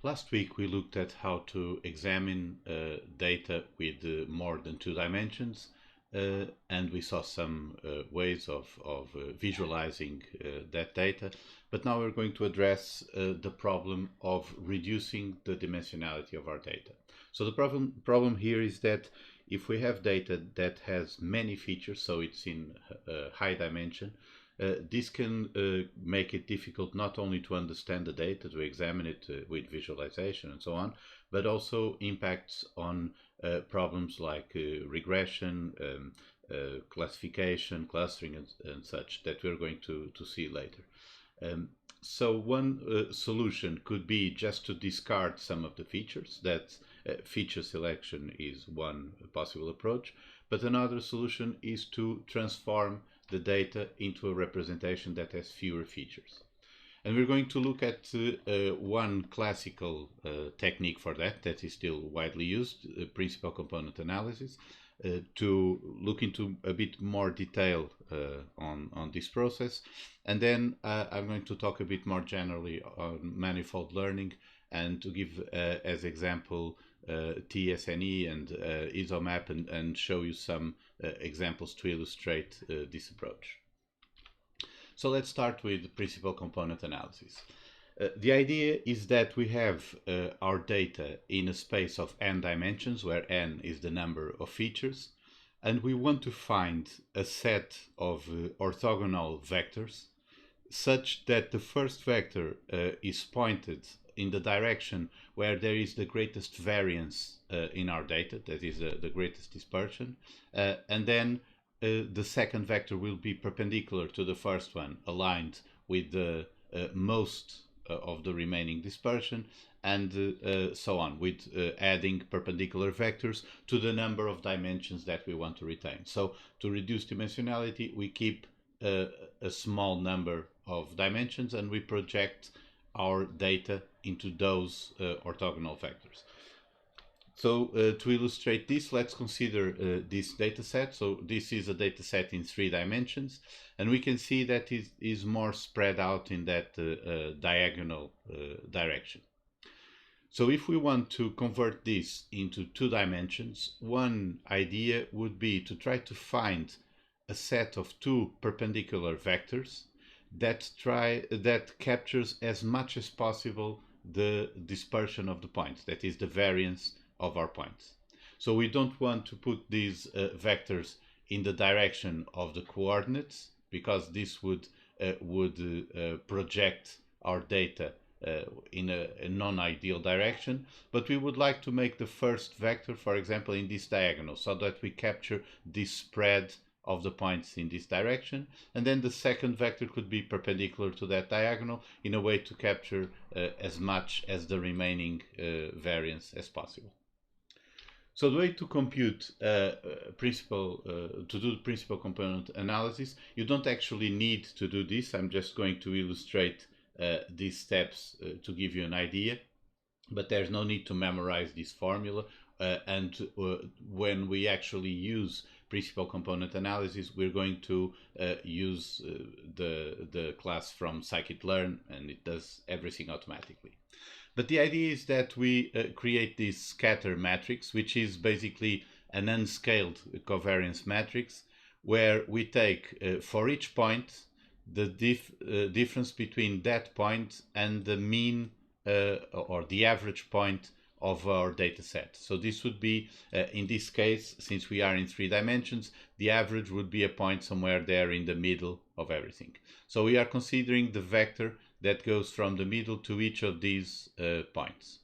Last week we looked at how to examine data with more than two dimensions, and we saw some ways of visualizing that data. But now we're going to address the problem of reducing the dimensionality of our data. So the problem here is that if we have data that has many features, so it's in high dimension, this can make it difficult not only to understand the data, to examine it with visualization and so on, but also impacts on problems like regression, classification, clustering, and such that we're going to see later. So one solution could be just to discard some of the features. That feature selection is one possible approach, but another solution is to transform the data into a representation that has fewer features. And we're going to look at one classical technique for that is still widely used, principal component analysis, to look into a bit more detail on this process. And then I'm going to talk a bit more generally on manifold learning and to give as example TSNE and ISOMAP and show you some examples to illustrate this approach. So let's start with principal component analysis. The idea is that we have our data in a space of n dimensions, where n is the number of features, and we want to find a set of orthogonal vectors such that the first vector is pointed in the direction where there is the greatest variance in our data, that is the greatest dispersion, and then the second vector will be perpendicular to the first one, aligned with the most of the remaining dispersion, and so on, with adding perpendicular vectors to the number of dimensions that we want to retain. So to reduce dimensionality, we keep a small number of dimensions and we project our data into those orthogonal vectors. So to illustrate this, let's consider this data set. So this is a data set in 3 dimensions, and we can see that it is more spread out in that diagonal direction. So if we want to convert this into 2 dimensions, one idea would be to try to find a set of 2 perpendicular vectors that captures as much as possible the dispersion of the points, that is the variance of our points. So we don't want to put these vectors in the direction of the coordinates, because this would project our data in a non-ideal direction, but we would like to make the first vector, for example, in this diagonal, so that we capture this spread of the points in this direction, and then the second vector could be perpendicular to that diagonal in a way to capture as much as the remaining variance as possible. So the way to compute to do the principal component analysis, you don't actually need to do this. I'm just going to illustrate these steps to give you an idea, but there's no need to memorize this formula. And when we actually use principal component analysis, we're going to use the class from scikit-learn, and it does everything automatically. But the idea is that we create this scatter matrix, which is basically an unscaled covariance matrix, where we take for each point the difference between that point and the mean or the average point of our data set. So this would be, in this case, since we are in 3 dimensions, the average would be a point somewhere there in the middle of everything. So we are considering the vector that goes from the middle to each of these points.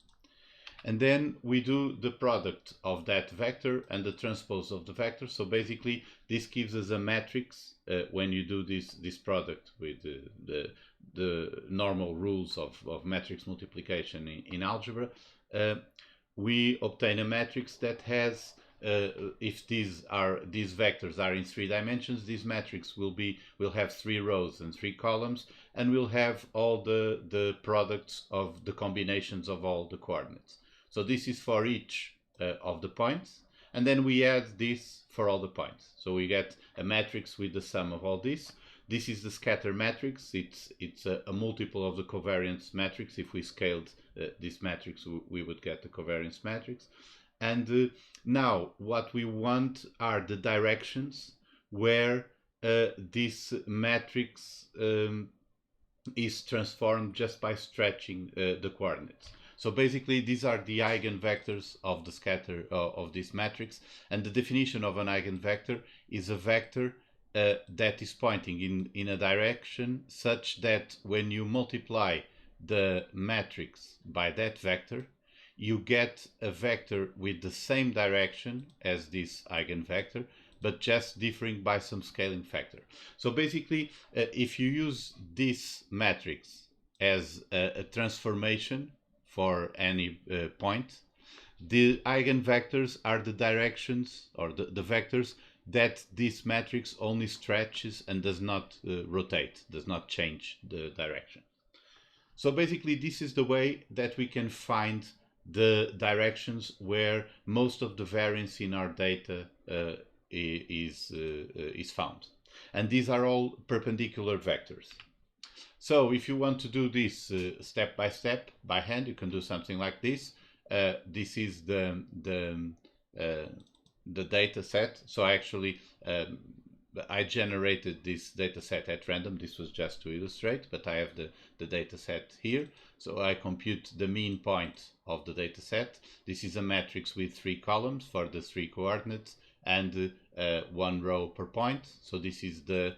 And then we do the product of that vector and the transpose of the vector. So basically, this gives us a matrix when you do this product with the normal rules of matrix multiplication in algebra. We obtain a matrix that has, if these vectors are in 3 dimensions, this matrix will have 3 rows and 3 columns, and we'll have all the products of the combinations of all the coordinates. So this is for each of the points, and then we add this for all the points. So we get a matrix with the sum of all this. this is the scatter matrix. It's a multiple of the covariance matrix. If we scaled this matrix, we would get the covariance matrix. And now what we want are the directions where this matrix is transformed just by stretching the coordinates. So basically, these are the eigenvectors of the scatter of this matrix, and the definition of an eigenvector is a vector that is pointing in a direction such that when you multiply the matrix by that vector, you get a vector with the same direction as this eigenvector, but just differing by some scaling factor. So basically, if you use this matrix as a transformation for any point, the eigenvectors are the directions or the vectors that this matrix only stretches and does not rotate, does not change the direction. So basically, this is the way that we can find the directions where most of the variance in our data is found. And these are all perpendicular vectors. So if you want to do this step by step by hand, you can do something like this. This is the data set. So actually, I generated this data set at random. This was just to illustrate, but I have the data set here. So I compute the mean point of the data set. This is a matrix with 3 columns for the 3 coordinates and 1 row per point. So this is the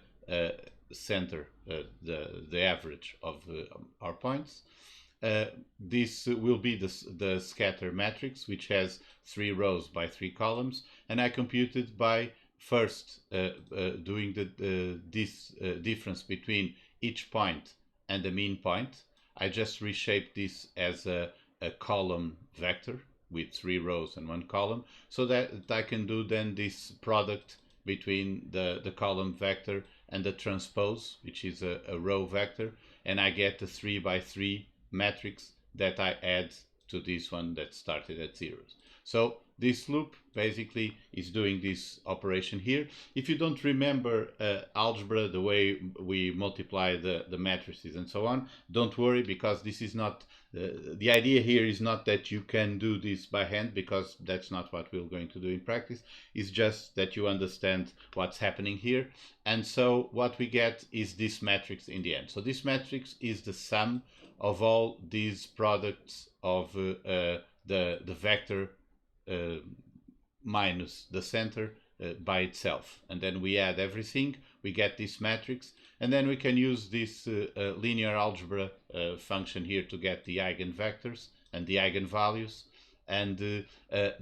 center, the average of our points. This will be the scatter matrix, which has 3 rows by 3 columns, and I computed by first doing this difference between each point and the mean point. I just reshaped this as a column vector with 3 rows and 1 column, so that I can do then this product between the column vector and the transpose, which is a row vector, and I get a 3 by 3 matrix that I add to this one that started at zeros. So this loop basically is doing this operation here. If you don't remember algebra, the way we multiply the matrices and so on, don't worry, because this is not, the idea here is not that you can do this by hand, because that's not what we're going to do in practice. It's just that you understand what's happening here. And so what we get is this matrix in the end. So this matrix is the sum of all these products of the vector minus the center by itself, and then we add everything, we get this matrix, and then we can use this linear algebra function here to get the eigenvectors and the eigenvalues, and the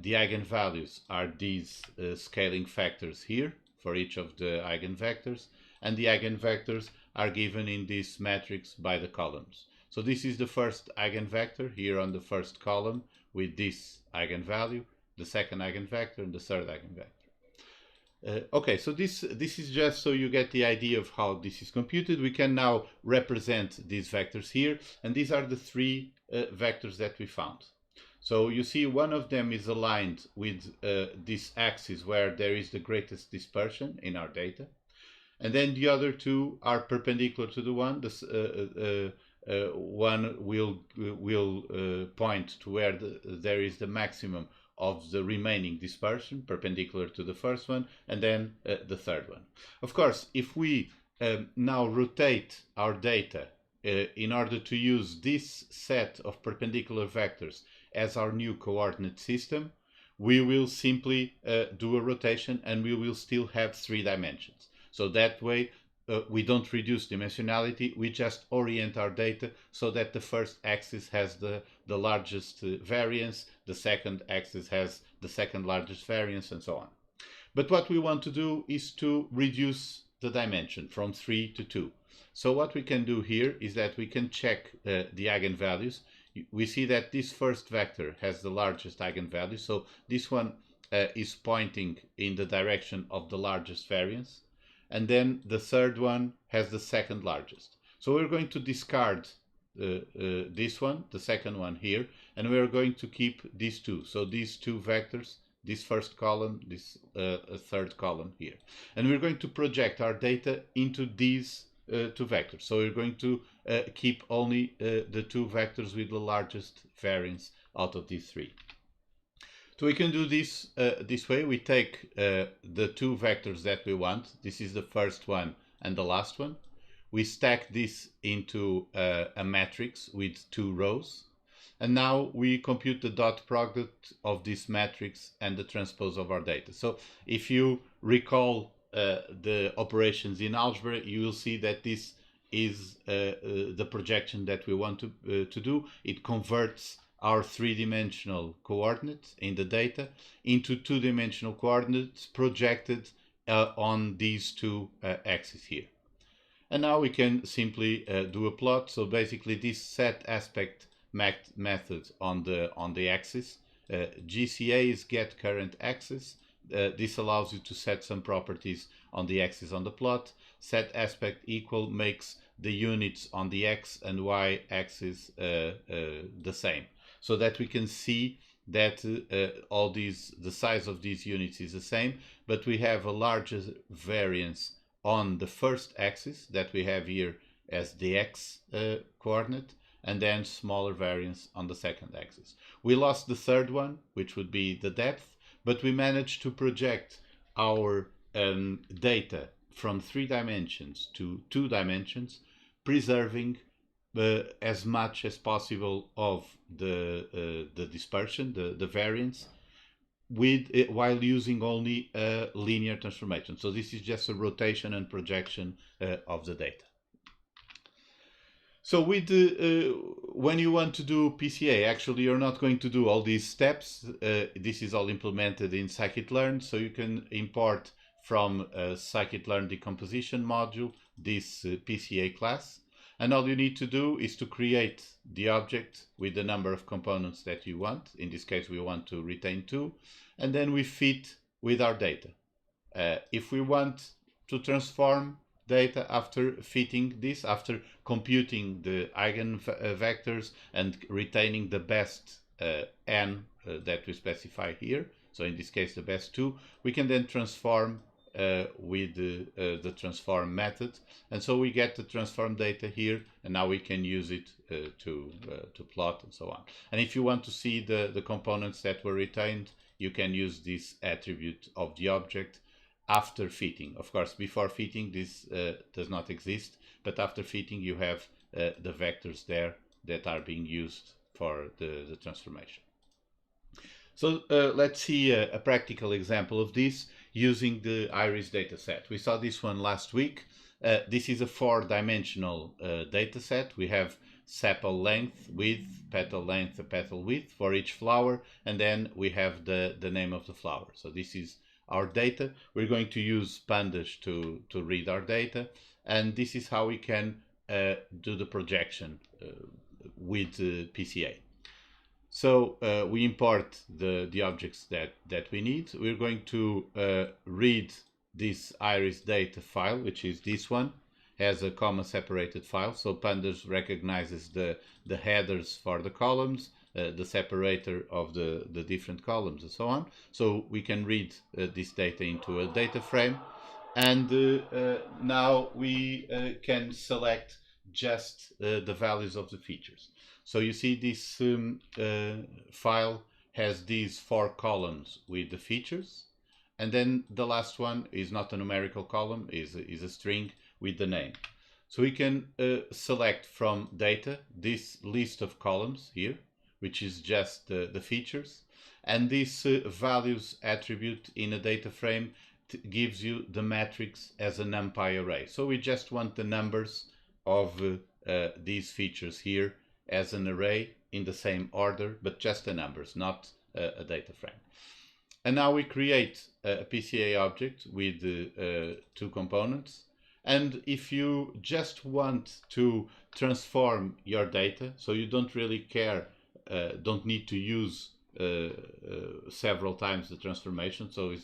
eigenvalues are these scaling factors here for each of the eigenvectors, and the eigenvectors are given in this matrix by the columns. So this is the first eigenvector here on the first column with this eigenvalue, the second eigenvector, and the third eigenvector. Okay, so this is just so you get the idea of how this is computed. We can now represent these vectors here, and these are the 3 vectors that we found. So you see one of them is aligned with this axis where there is the greatest dispersion in our data, and then the other 2 are perpendicular to the one. This, one will point to where there is the maximum of the remaining dispersion, perpendicular to the first one, and then the third one. Of course, if we now rotate our data in order to use this set of perpendicular vectors as our new coordinate system, we will simply do a rotation and we will still have 3 dimensions. So that way, we don't reduce dimensionality, we just orient our data so that the first axis has the largest variance, the second axis has the second largest variance, and so on. But what we want to do is to reduce the dimension from 3 to 2. So what we can do here is that we can check the eigenvalues. We see that this first vector has the largest eigenvalue, so this one is pointing in the direction of the largest variance. And then the third one has the second largest. So we're going to discard this one, the second one here, and we're going to keep these 2. So these 2 vectors, this first column, this third column here. And we're going to project our data into these two vectors. So we're going to keep only the two vectors with the largest variance out of these three. So we can do this this way. We take the two vectors that we want. This is the first one and the last one. We stack this into a matrix with two rows. And now we compute the dot product of this matrix and the transpose of our data. So if you recall the operations in algebra, you will see that this is the projection that we want to do. It converts our three-dimensional coordinates in the data into two-dimensional coordinates projected on these two axes here. And now we can simply do a plot. So basically this set aspect method on the axis, GCA is get current axis. This allows you to set some properties on the axis on the plot. Set aspect equal makes the units on the x and y axis the same, so that we can see that the size of these units is the same, but we have a larger variance on the first axis that we have here as the x coordinate, and then smaller variance on the second axis. We lost the third one, which would be the depth, but we managed to project our data from 3 dimensions to 2 dimensions, preserving as much as possible of the dispersion, the variance, while using only a linear transformation. So this is just a rotation and projection of the data. So with when you want to do PCA, actually you're not going to do all these steps. This is all implemented in scikit-learn, so you can import from a scikit-learn decomposition module this PCA class. And all you need to do is to create the object with the number of components that you want. In this case, we want to retain 2. And then we fit with our data. If we want to transform data after fitting this, after computing the eigenvectors and retaining the best n that we specify here, so in this case the best 2, we can then transform with the transform method, and so we get the transform data here, and now we can use it to plot and so on. And if you want to see the components that were retained, you can use this attribute of the object after fitting. Of course, before fitting this does not exist, but after fitting you have the vectors there that are being used for the transformation. So let's see a practical example of this using the iris dataset. We saw this one last week. This is a 4-dimensional dataset. We have sepal length, width, petal length, and petal width for each flower, and then we have the name of the flower. So this is our data. We're going to use pandas to read our data, and this is how we can do the projection with PCA. So we import the objects that we need. We're going to read this iris data file, which is this one, has a comma separated file. So pandas recognizes the headers for the columns, the separator of the different columns, and so on. So we can read this data into a data frame, and now we can select just the values of the features. So you see this file has these 4 columns with the features, and then the last one is not a numerical column, is a string with the name. So we can select from data this list of columns here, which is just the features, and this values attribute in a data frame gives you the matrix as a numpy array. So we just want the numbers of these features here as an array in the same order, but just the numbers, not a data frame. And now we create a PCA object with 2 components. And if you just want to transform your data, so you don't really care, don't need to use several times the transformation, so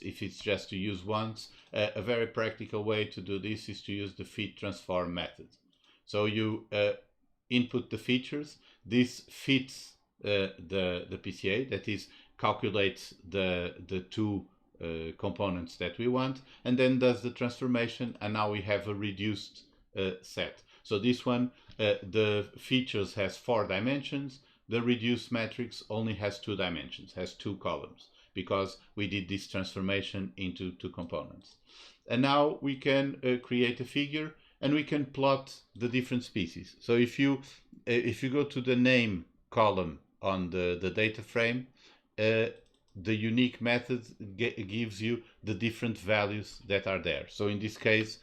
if it's just to use once, a very practical way to do this is to use the fit transform method. So you input the features, this fits the PCA, that is, calculates the 2 components that we want, and then does the transformation, and now we have a reduced set. So this one, the features has 4 dimensions. The reduced matrix only has 2 dimensions, has 2 columns, because we did this transformation into 2 components. And now we can create a figure, and we can plot the different species. So if you go to the name column on the data frame, the unique method gives you the different values that are there. So in this case,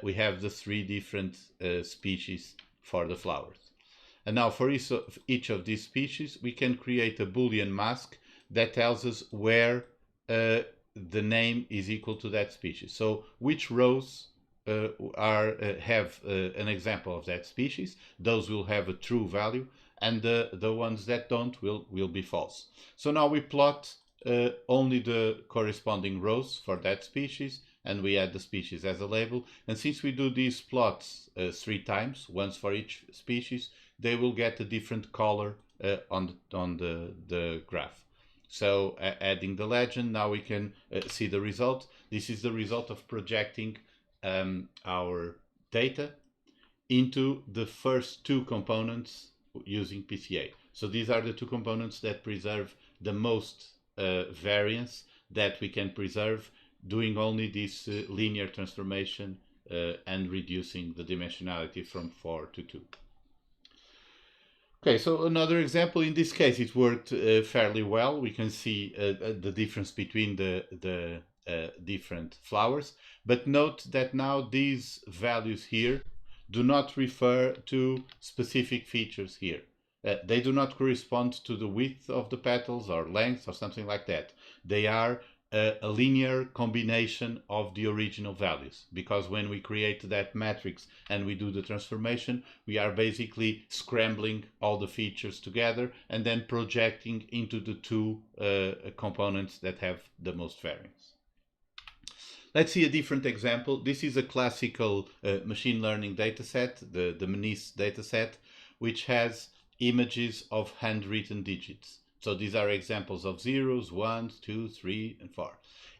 we have the 3 different species for the flowers. And now for each of these species, we can create a Boolean mask that tells us where the name is equal to that species. So which rows have an example of that species, those will have a true value, and the ones that don't will be false. So now we plot only the corresponding rows for that species, and we add the species as a label. And since we do these plots 3 times, once for each species, they will get a different color on the graph. So adding the legend, now we can see the result. This is the result of projecting our data into the first 2 components using PCA. So these are the 2 components that preserve the most variance that we can preserve doing only this linear transformation and reducing the dimensionality from 4 to 2. Okay, so another example, in this case it worked fairly well. We can see the difference between the different flowers, but note that now these values here do not refer to specific features here. They do not correspond to the width of the petals or length or something like that. They are a linear combination of the original values, because when we create that matrix and we do the transformation, we are basically scrambling all the features together and then projecting into the 2 components that have the most variance. Let's see a different example. This is a classical machine learning dataset, the Menis dataset, which has images of handwritten digits. So these are examples of 0s, 1s, 2, 3, and 4.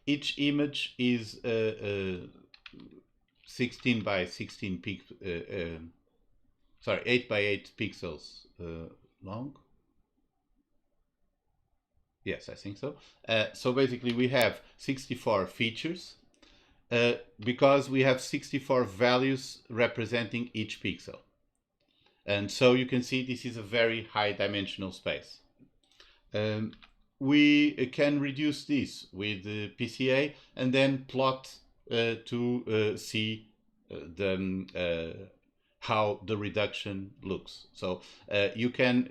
Each image is 16 by 16 8 by 8 pixels long. Yes, I think so. So basically we have 64 features because we have 64 values representing each pixel. And so you can see this is a very high dimensional space. We can reduce this with PCA and then plot to see how the reduction looks. So you can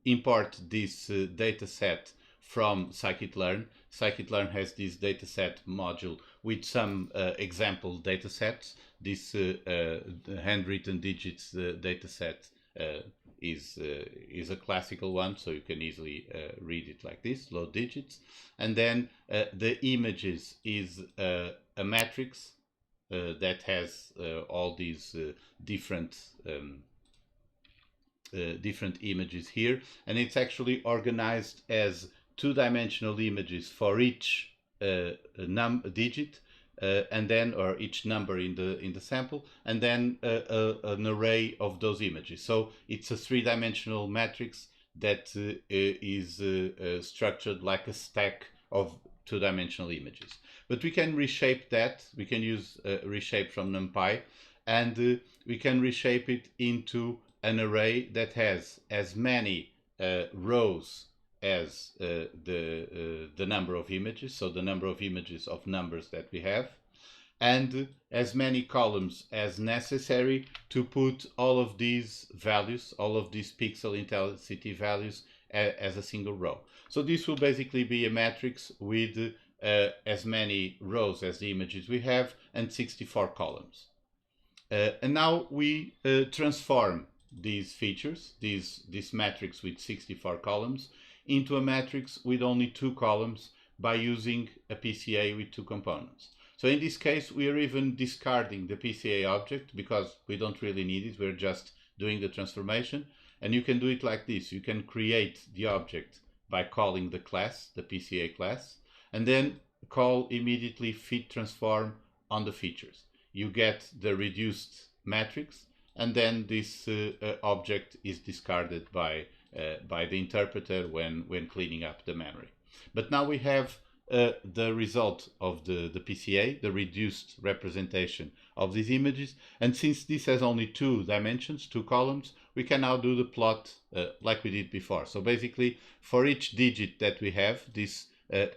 import this data set from scikit-learn. Scikit-learn has this dataset module with some example datasets. This handwritten digits dataset is a classical one, so you can easily read it like this, low digits. And then the images is a matrix that has all these different images here, and it's actually organized as 2-dimensional images for each digit, and then or each number in the sample, and then an array of those images. So it's a 3-dimensional matrix that is structured like a stack of 2-dimensional images. But we can reshape that. We can use reshape from NumPy, and we can reshape it into an array that has as many rows as the number of images, so the number of images of numbers that we have, and as many columns as necessary to put all of these values, all of these pixel intensity values as a single row. So this will basically be a matrix with as many rows as the images we have and 64 columns. And now we transform these features, this matrix with 64 columns, into a matrix with only 2 columns by using a PCA with 2 components. So in this case, we are even discarding the PCA object because we don't really need it. We're just doing the transformation. And you can do it like this. You can create the object by calling the class, the PCA class, and then call immediately fit transform on the features. You get the reduced matrix, and then this object is discarded by the interpreter when cleaning up the memory. But now we have the result of the PCA, the reduced representation of these images. And since this has only 2 dimensions, 2 columns, we can now do the plot like we did before. So basically, for each digit that we have, this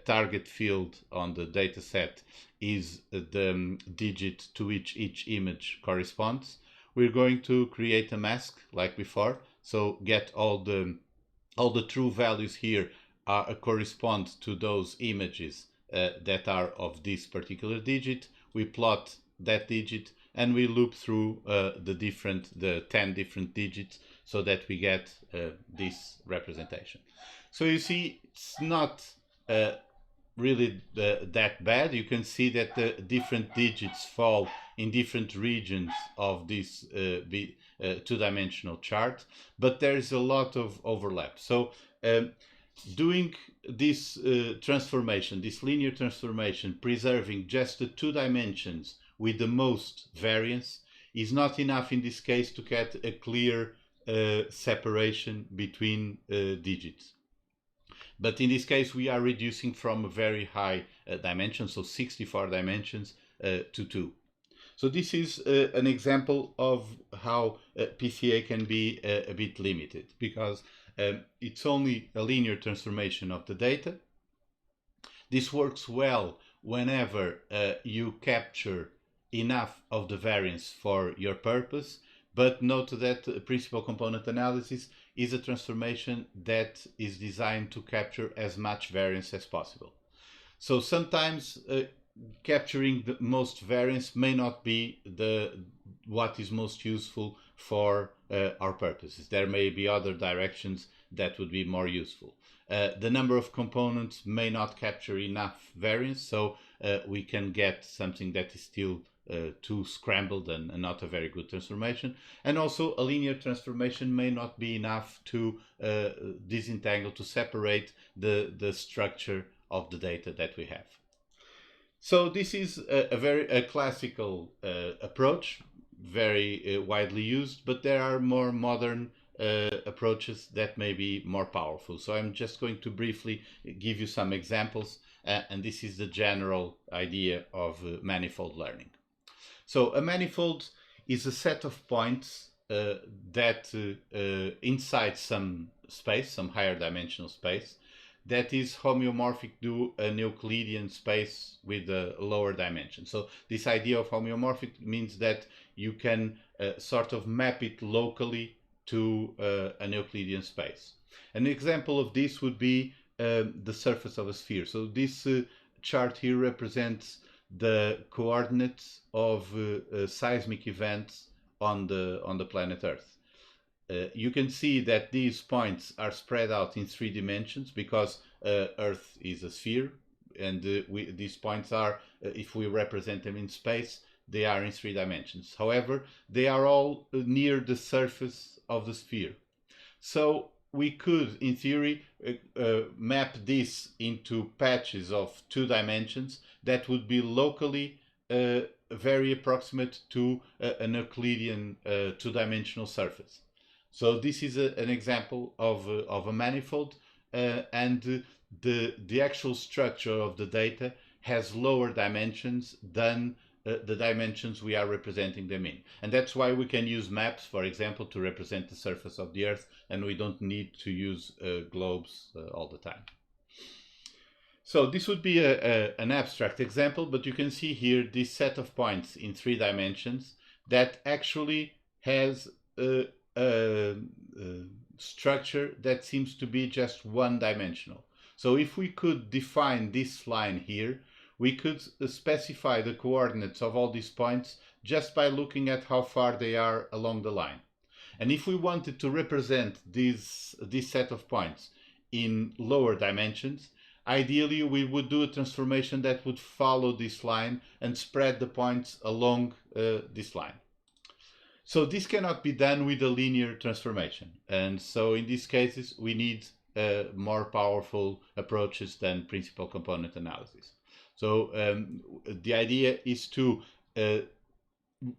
target field on the data set is the digit to which each image corresponds. We're going to create a mask like before. So get all the true values here correspond to those images that are of this particular digit. We plot that digit and we loop through the 10 different digits so that we get this representation. So you see, it's not really that bad. You can see that the different digits fall in different regions of this two-dimensional chart, but there's a lot of overlap. So doing this transformation, this linear transformation, preserving just the 2 dimensions with the most variance is not enough in this case to get a clear separation between digits. But in this case, we are reducing from a very high dimension, so 64 dimensions, to 2. So this is an example of how PCA can be a bit limited, because it's only a linear transformation of the data. This works well whenever you capture enough of the variance for your purpose, but note that principal component analysis is a transformation that is designed to capture as much variance as possible. So sometimes capturing the most variance may not be what is most useful for our purposes. There may be other directions that would be more useful. The number of components may not capture enough variance, so we can get something that is still too scrambled and not a very good transformation. And also a linear transformation may not be enough to disentangle, to separate the structure of the data that we have. So this is a very classical approach, very widely used, but there are more modern approaches that may be more powerful. So I'm just going to briefly give you some examples, and this is the general idea of manifold learning. So a manifold is a set of points that inside some space, some higher dimensional space, that is homeomorphic to an Euclidean space with a lower dimension. So this idea of homeomorphic means that you can sort of map it locally to an Euclidean space. An example of this would be the surface of a sphere. So this chart here represents the coordinates of seismic events on the planet Earth. You can see that these points are spread out in 3 dimensions because Earth is a sphere, and these points are, if we represent them in space, they are in 3 dimensions. However, they are all near the surface of the sphere. So we could, in theory, map this into patches of 2 dimensions that would be locally very approximate to an Euclidean 2-dimensional surface. So this is an example of a manifold, and the actual structure of the data has lower dimensions than the dimensions we are representing them in. And that's why we can use maps, for example, to represent the surface of the Earth, and we don't need to use globes all the time. So this would be an abstract example, but you can see here this set of points in 3 dimensions that actually has a structure that seems to be just 1-dimensional. So if we could define this line here, we could specify the coordinates of all these points just by looking at how far they are along the line. And if we wanted to represent this set of points in lower dimensions, ideally we would do a transformation that would follow this line and spread the points along this line. So this cannot be done with a linear transformation. And so in these cases, we need more powerful approaches than principal component analysis. So the idea is to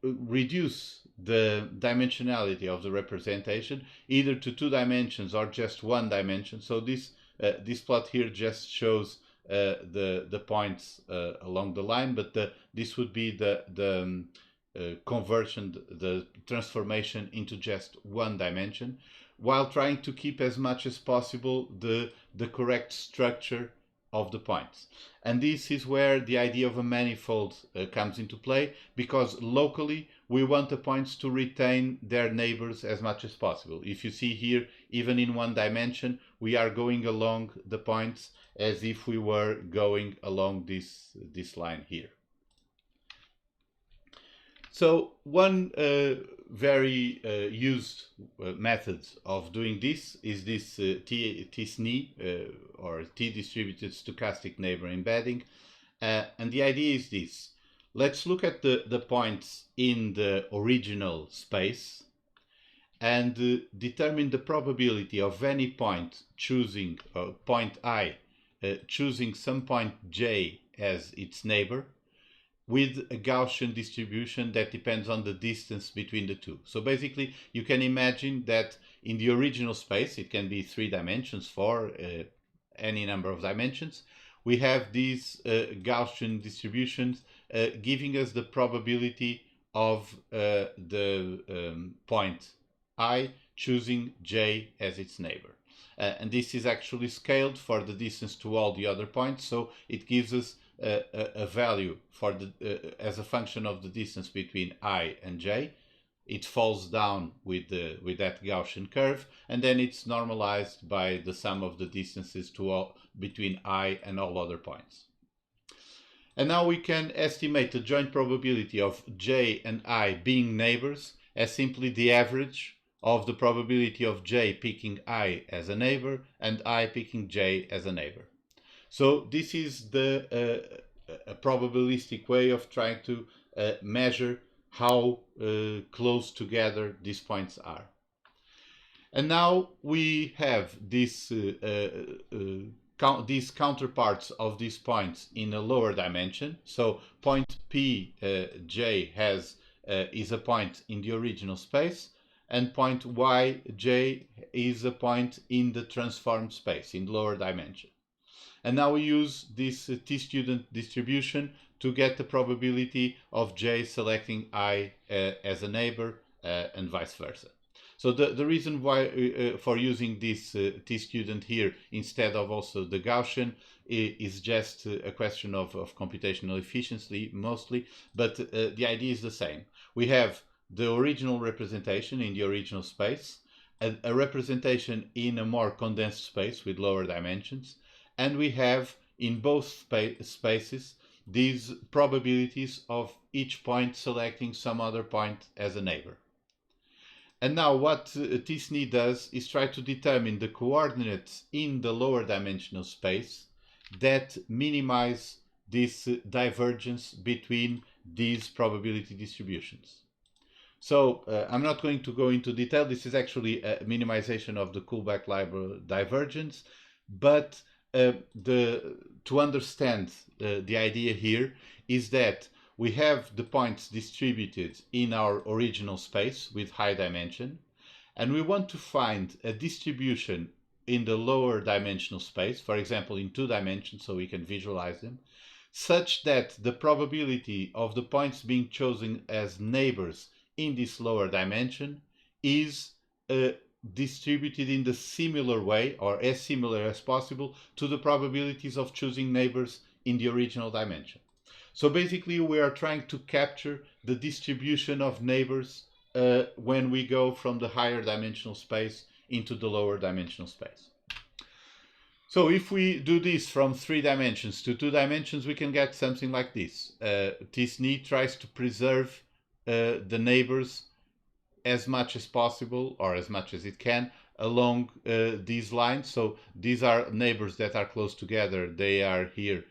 reduce the dimensionality of the representation either to 2 dimensions or just 1 dimension. So this plot here just shows the points along the line, but this would be the conversion, the transformation into just 1 dimension, while trying to keep as much as possible the correct structure of the points. And this is where the idea of a manifold comes into play, because locally we want the points to retain their neighbors as much as possible. If you see here, even in 1 dimension, we are going along the points as if we were going along this line here. So one very used method of doing this is this T-SNE or T-distributed stochastic neighbor embedding. And the idea is this. Let's look at the points in the original space and determine the probability of any point choosing, point I, choosing some point j as its neighbor, with a Gaussian distribution that depends on the distance between the two. So basically, you can imagine that in the original space, it can be 3 dimensions, 4, any number of dimensions, we have these Gaussian distributions giving us the probability of the point I choosing j as its neighbor. And this is actually scaled for the distance to all the other points, so it gives us a value for as a function of the distance between I and j. It falls down with that Gaussian curve, and then it's normalized by the sum of the distances between I and all other points. And now we can estimate the joint probability of j and I being neighbors as simply the average of the probability of j picking I as a neighbor and I picking j as a neighbor. So this is a probabilistic way of trying to measure how close together these points are. And now we have these counterparts of these points in a lower dimension. So point P j is a point in the original space, and point Y j is a point in the transformed space in the lower dimension. And now we use this t-student distribution to get the probability of j selecting I as a neighbor and vice versa. So the reason why for using this t-student here instead of also the Gaussian is just a question of computational efficiency mostly, but the idea is the same. We have the original representation in the original space, a representation in a more condensed space with lower dimensions, and we have in both spaces these probabilities of each point selecting some other point as a neighbor. And now what t-SNE does is try to determine the coordinates in the lower dimensional space that minimize this divergence between these probability distributions. So I'm not going to go into detail. This is actually a minimization of the Kullback-Leibler divergence, but to understand the idea here is that we have the points distributed in our original space with high dimension, and we want to find a distribution in the lower dimensional space, for example in 2 dimensions so we can visualize them, such that the probability of the points being chosen as neighbors in this lower dimension is distributed in the similar way or as similar as possible to the probabilities of choosing neighbors in the original dimension. So basically we are trying to capture the distribution of neighbors when we go from the higher dimensional space into the lower dimensional space. So if we do this from 3 dimensions to 2 dimensions, we can get something like this. t-SNE tries to preserve the neighbors as much as possible or as much as it can along these lines. So these are neighbors that are close together. They are here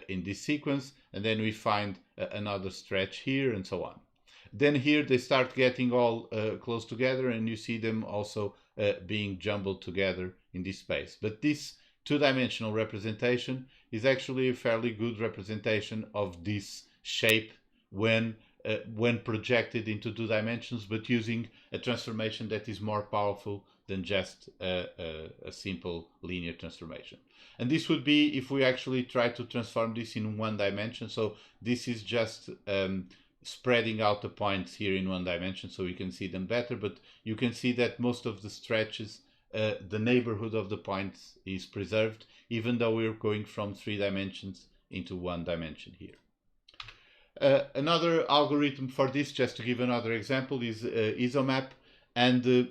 in this sequence, and then we find another stretch here and so on. Then here they start getting all close together, and you see them also being jumbled together in this space. But this 2-dimensional representation is actually a fairly good representation of this shape when when projected into 2 dimensions, but using a transformation that is more powerful than just a simple linear transformation. And this would be if we actually try to transform this in 1 dimension. So this is just spreading out the points here in 1 dimension so we can see them better, but you can see that most of the stretches, the neighborhood of the points is preserved, even though we're going from 3 dimensions into 1 dimension here. Another algorithm for this, just to give another example, is isomap, and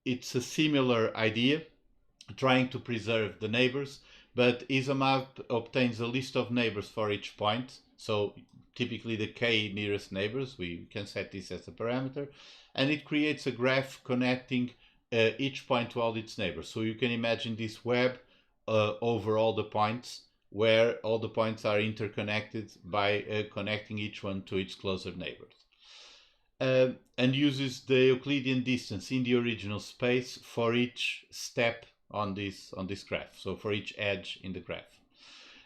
it's a similar idea, trying to preserve the neighbors, but isomap obtains a list of neighbors for each point. So typically the k nearest neighbors, we can set this as a parameter, and it creates a graph connecting each point to all its neighbors. So you can imagine this web over all the points, where all the points are interconnected by connecting each one to its closer neighbors. And uses the Euclidean distance in the original space for each step on this graph, so for each edge in the graph.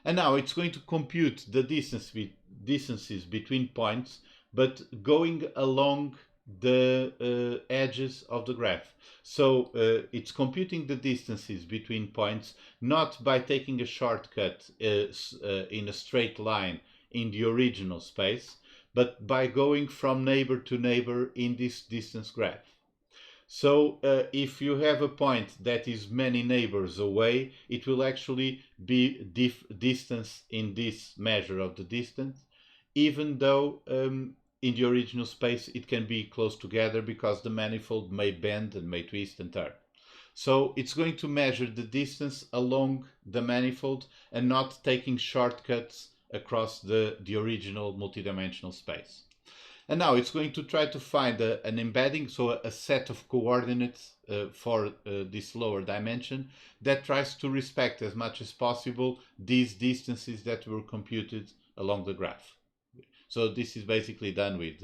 And now it's going to compute the distances between points, but going along the edges of the graph. So it's computing the distances between points not by taking a shortcut in a straight line in the original space, but by going from neighbor to neighbor in this distance graph. So if you have a point that is many neighbors away, it will actually be distance in this measure of the distance, even though in the original space it can be close together because the manifold may bend and may twist and turn. So it's going to measure the distance along the manifold and not taking shortcuts across the original multidimensional space. And now it's going to try to find an embedding, so a set of coordinates for this lower dimension that tries to respect as much as possible these distances that were computed along the graph. So this is basically done with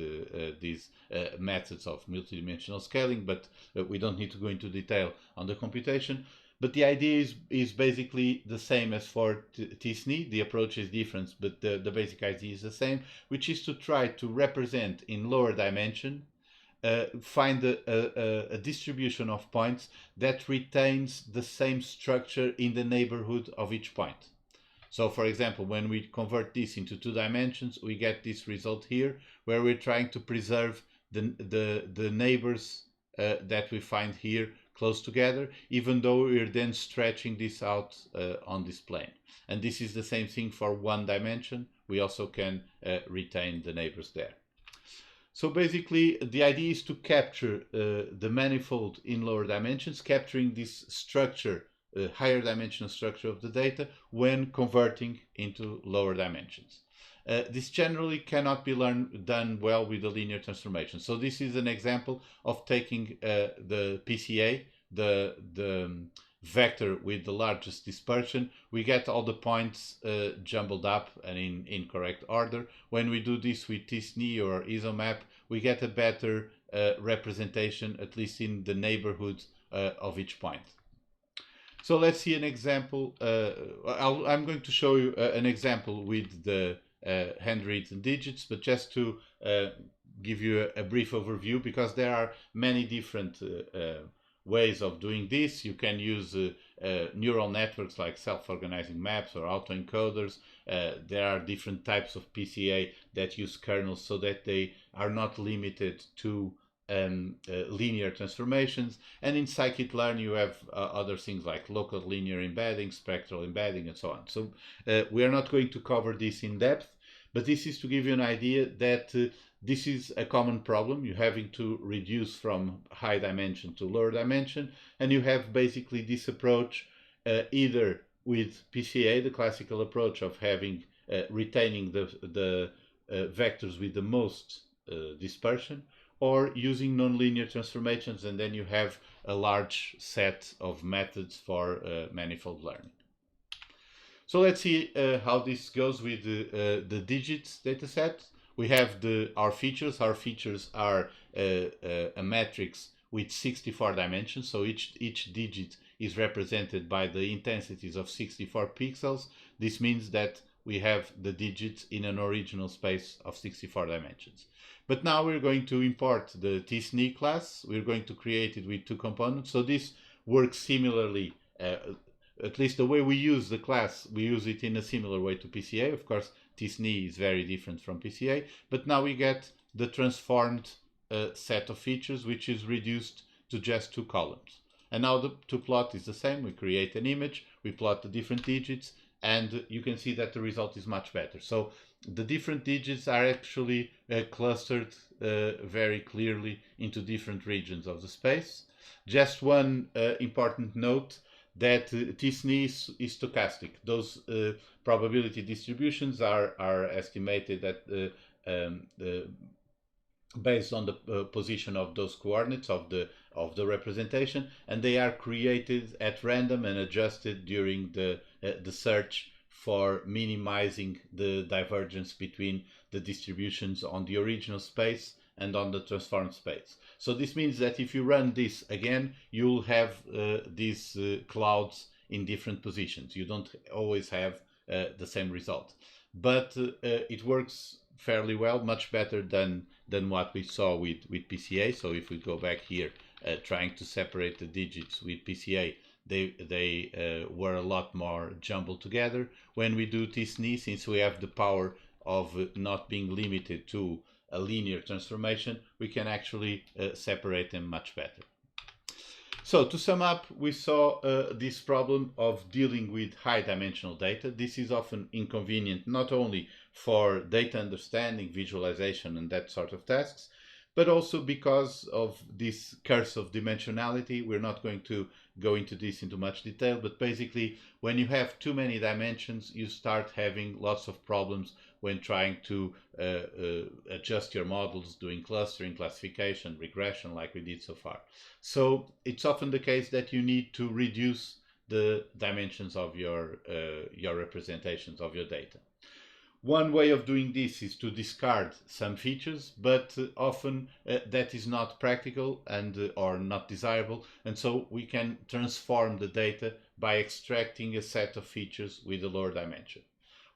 these methods of multidimensional scaling, but we don't need to go into detail on the computation. But the idea is basically the same as for t-SNE. The approach is different, but the basic idea is the same, which is to try to represent in lower dimension, find a distribution of points that retains the same structure in the neighborhood of each point. So for example, when we convert this into 2 dimensions, we get this result here, where we're trying to preserve the neighbors that we find here close together, even though we're then stretching this out on this plane. And this is the same thing for 1 dimension. We also can retain the neighbors there. So basically, the idea is to capture the manifold in lower dimensions, capturing this structure, higher dimensional structure of the data when converting into lower dimensions. This generally cannot be done well with a linear transformation. So this is an example of taking the PCA, the vector with the largest dispersion. We get all the points jumbled up and in incorrect order. When we do this with t-SNE or isomap, we get a better representation, at least in the neighborhood of each point. So let's see an example. I'm going to show you an example with the handwritten digits, but just to give you a brief overview, because there are many different ways of doing this. You can use neural networks like self-organizing maps or autoencoders. There are different types of PCA that use kernels so that they are not limited to linear transformations. And in scikit-learn you have other things like local linear embedding, spectral embedding, and so on. So we are not going to cover this in depth, but this is to give you an idea that this is a common problem. You're having to reduce from high dimension to lower dimension, and you have basically this approach either with PCA, the classical approach of having retaining the vectors with the most dispersion, or using nonlinear transformations, and then you have a large set of methods for manifold learning. So let's see how this goes with the digits dataset. We have our features. Our features are a matrix with 64 dimensions, so each digit is represented by the intensities of 64 pixels. This means that we have the digits in an original space of 64 dimensions. But now we're going to import the tsne class. We're going to create it with two components. So this works similarly, at least the way we use the class, we use it in a similar way to PCA. Of course, tsne is very different from PCA, but now we get the transformed set of features, which is reduced to just two columns. And now to plot is the same. We create an image, we plot the different digits, and you can see that the result is much better. So the different digits are actually clustered very clearly into different regions of the space. Just one important note, that tsne is stochastic. Those probability distributions are estimated at based on the position of those coordinates of the representation, and they are created at random and adjusted during the search for minimizing the divergence between the distributions on the original space and on the transformed space. So this means that if you run this again, you'll have these clouds in different positions. You don't always have the same result, but it works fairly well, much better than what we saw with PCA. So if we go back here, trying to separate the digits with PCA, they were a lot more jumbled together. When we do tsne, since we have the power of not being limited to a linear transformation, we can actually separate them much better. So to sum up, we saw this problem of dealing with high dimensional data. This is often inconvenient, not only for data understanding, visualization, and that sort of tasks, but also because of this curse of dimensionality. We're not going to go into this into much detail, but basically when you have too many dimensions, you start having lots of problems when trying to adjust your models, doing clustering, classification, regression like we did so far. So it's often the case that you need to reduce the dimensions of your representations of your data. One way of doing this is to discard some features, but often that is not practical and or not desirable, and so we can transform the data by extracting a set of features with a lower dimension.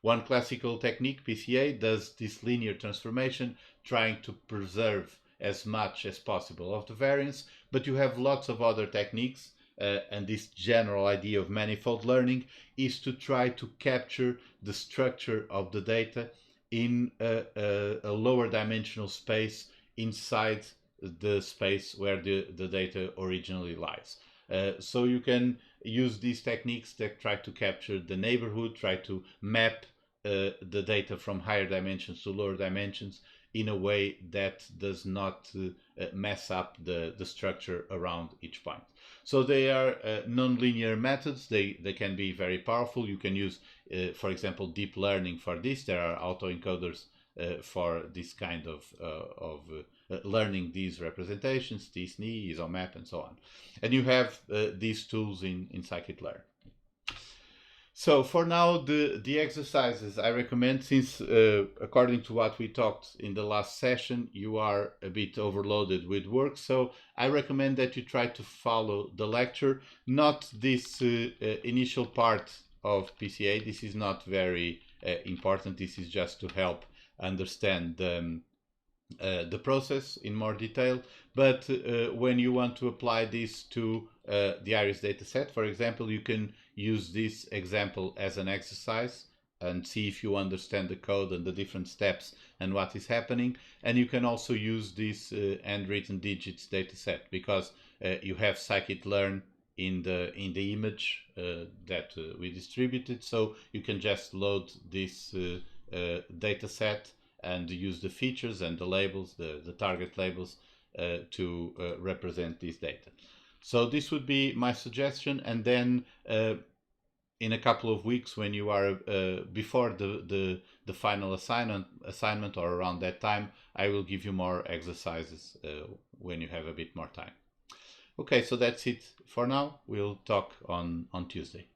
One classical technique, PCA, does this linear transformation, trying to preserve as much as possible of the variance, but you have lots of other techniques, and this general idea of manifold learning is to try to capture the structure of the data in a lower dimensional space inside the space where the data originally lies. So you can use these techniques that try to capture the neighborhood, try to map the data from higher dimensions to lower dimensions in a way that does not mess up the structure around each point. So they are non-linear methods. They can be very powerful. You can use, for example, deep learning for this. There are autoencoders for this kind of learning these representations, tsne, isomap, and so on. And you have these tools in scikit-learn. So for now, the exercises I recommend, since according to what we talked in the last session, you are a bit overloaded with work. So I recommend that you try to follow the lecture, not this initial part of PCA. This is not very important. This is just to help understand the process in more detail. But when you want to apply this to the iris dataset, for example, you can use this example as an exercise and see if you understand the code and the different steps and what is happening. And you can also use this handwritten digits dataset, because you have scikit-learn in the image that we distributed. So you can just load this dataset and use the features and the labels, the target labels, to represent this data. So this would be my suggestion. And then in a couple of weeks, when you are before the final assignment or around that time, I will give you more exercises when you have a bit more time. Okay, so that's it for now. We'll talk on Tuesday.